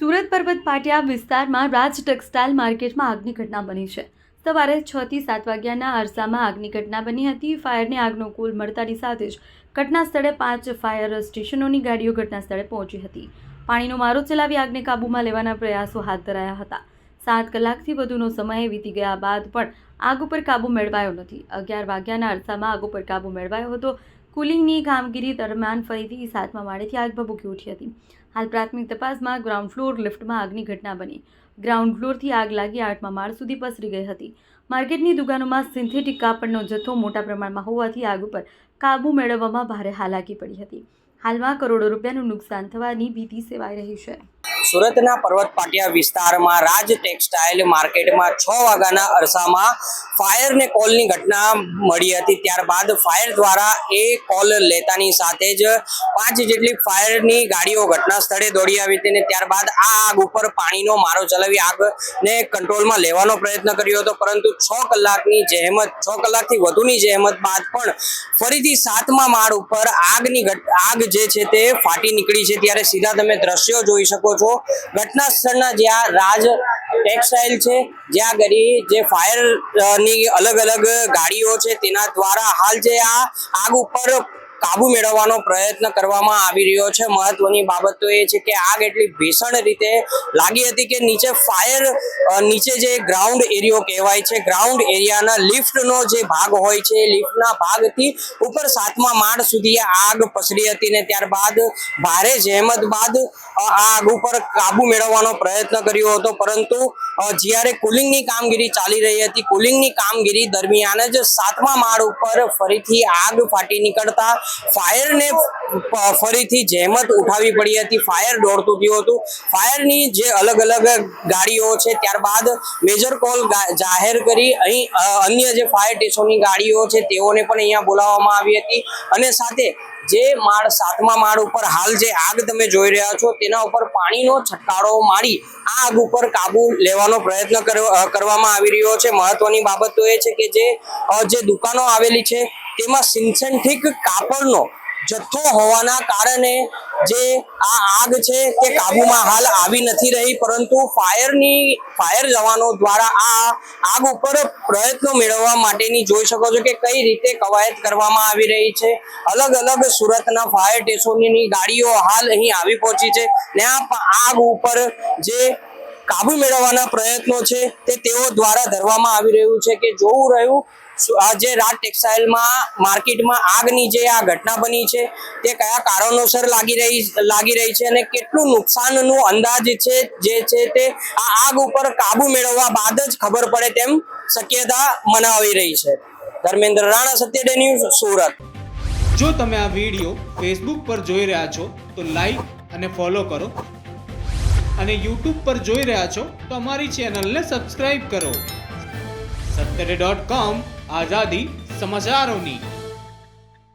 સુરત પર્વત પાટિયા વિસ્તારમાં રાજ ટેક્સટાઇલ માર્કેટમાં આગની ઘટના બની છે. સવારે 6 થી 7 વાગ્યાના અરસામાં આગની ઘટના બની હતી. ફાયરને આગનો કોલ મળતાની સાથે જ ઘટના સ્થળે 5 ફાયર સ્ટેશનોની ગાડીઓ ઘટના સ્થળે પહોંચી હતી. પાણીનો મારો ચલાવી આગને કાબૂમાં લેવાના પ્રયાસો હાથ ધરાયા હતા. 7 કલાકથી વધુનો સમય વીતી ગયા બાદ પણ આગ ઉપર કાબૂ મેળવાયો નથી. 11 વાગ્યાના અરસામાં આગ ઉપર કાબૂ મેળવાયો હતો. કુલિંગની કામગીરી દરમિયાન ફરીથી 7મા માળેથી આગ ભભૂકી ઉઠી હતી. હાલ પ્રાથમિક તપાસમાં ગ્રાઉન્ડ ફ્લોર લિફ્ટમાં આગની ઘટના બની. ગ્રાઉન્ડ ફ્લોરથી આગ લાગી 8મા માળ સુધી પસરી ગઈ હતી. માર્કેટની દુકાનોમાં સિન્થેટિક કાપડનો જથ્થો મોટા પ્રમાણમાં હોવાથી આગ ઉપર કાબૂ મેળવવામાં ભારે હાલાકી પડી હતી. હાલમાં કરોડો રૂપિયાનું નુકસાન થવાની ભીતિ સેવાઈ રહી છે. સુરતના પર્વત પાટિયા વિસ્તારમાં રાજ ટેક્સટાઇલ માર્કેટમાં 6 વાગ્યાના અરસામાં ફાયરને કોલની ઘટના મળી હતી. ત્યારબાદ ફાયર દ્વારા એ કોલ લેતાની સાથે જ 5 જેટલી ફાયરની ગાડીઓ ઘટના સ્થળે દોડી આવી હતી અને ત્યારબાદ આ આગ ઉપર પાણીનો મારો ચલાવી આગને કંટ્રોલમાં લેવાનો પ્રયત્ન કર્યો હતો, પરંતુ 6 કલાકથી વધુની જહેમત બાદ પણ ફરીથી 7મા માળ ઉપર આગ જે છે તે ફાટી નીકળી છે. ત્યારે સીધા તમે દ્રશ્યો જોઈ શકો છો. ઘટના સ્થળના જ્યાં રાજ ટેક્સટાઇલ છે, જ્યાં જે ફાયર ની અલગ અલગ ગાડીઓ છે તેના દ્વારા હાલ જે આ આગ ઉપર કાબુ મેળવવાનો પ્રયત્ન કરવામાં આવી રહ્યો છે. મહત્વની બાબત તો એ છે કે આગ એટલી ભીષણ રીતે લાગી હતી કે નીચે જે ગ્રાઉન્ડ એરિયો કહેવાય છે, ગ્રાઉન્ડ એરિયાના લિફ્ટનો જે ભાગ હોય છે, લિફ્ટના ભાગથી ઉપર 7મા માળ સુધી આગ પસરી હતી ને ત્યારબાદ ભારે જહેમત બાદ આ આગ ઉપર કાબુ મેળવવાનો પ્રયત્ન કર્યો હતો, પરંતુ જ્યારે કુલિંગની કામગીરી ચાલી રહી હતી, કુલિંગની કામગીરી દરમિયાન જ 7મા માળ ઉપર ફરીથી આગ ફાટી નીકળતા ફાયરને ફરીથી જહેમત ઉઠાવી પડી હતી. ફાયર દોડતું થયું હતું. ફાયરની જે અલગ અલગ ગાડીઓ છે ત્યારબાદ મેજર કોલ જાહેર કરી અહીં અન્ય જે ફાયર સ્ટેશનની ગાડીઓ છે તેઓને પણ અહીંયા બોલાવવામાં આવી હતી અને સાથે જે માળ 7મા માળ ઉપર હાલ જે આગ તમે જોઈ રહ્યા છો તેના ઉપર પાણીનો છંટકારો મારી આ આગ ઉપર કાબુ લેવાનો પ્રયત્ન કરવામાં આવી રહ્યો છે. મહત્વની બાબત તો એ છે કે જે દુકાનો આવેલી છે તેમાં સિન્થેટિક કાપડનો જથ્થો હોવાના કારણે જે આ આગ છે તે કાબુમાં હાલ આવી નથી રહી, પરંતુ ફાયર જવાનો દ્વારા આ આગ ઉપર પ્રયત્નો મેળવવા માટેની જોઈ શકો છો કે કઈ રીતે કવાયત કરવામાં આવી રહી છે. અલગ અલગ સુરતના ફાયર સ્ટેશનની ગાડીઓ હાલ અહીં આવી પહોંચી છે ને આ આગ ઉપર જે કાબુ મેળવવાના પ્રયત્નો છે તે તેઓ દ્વારા ધરવામાં આવી રહ્યું છે. કે જોવું રહ્યું આજે રાજ ટેક્સટાઇલમાં માર્કેટમાં આગની જે આ ઘટના બની છે તે કયા કારણોસર લાગી રહી છે અને કેટલું નુકસાનનું અંદાજ છે જે છે તે આ આગ ઉપર કાબુ મેળવવા બાદ જ ખબર પડે તેમ શક્યતા મનાવી રહી છે. ધર્મેન્દ્ર રાણા, સત્ય ડે ન્યૂઝ, સુરત. જો તમે આ વિડીયો ફેસબુક પર જોઈ રહ્યા છો તો લાઈક અને ફોલો કરો અને યુટ્યુબ પર જોઈ રહ્યા છો તો અમારી ચેનલને સબસ્ક્રાઇબ કરો. સત્તરે.com આઝાદી સમાચારોની.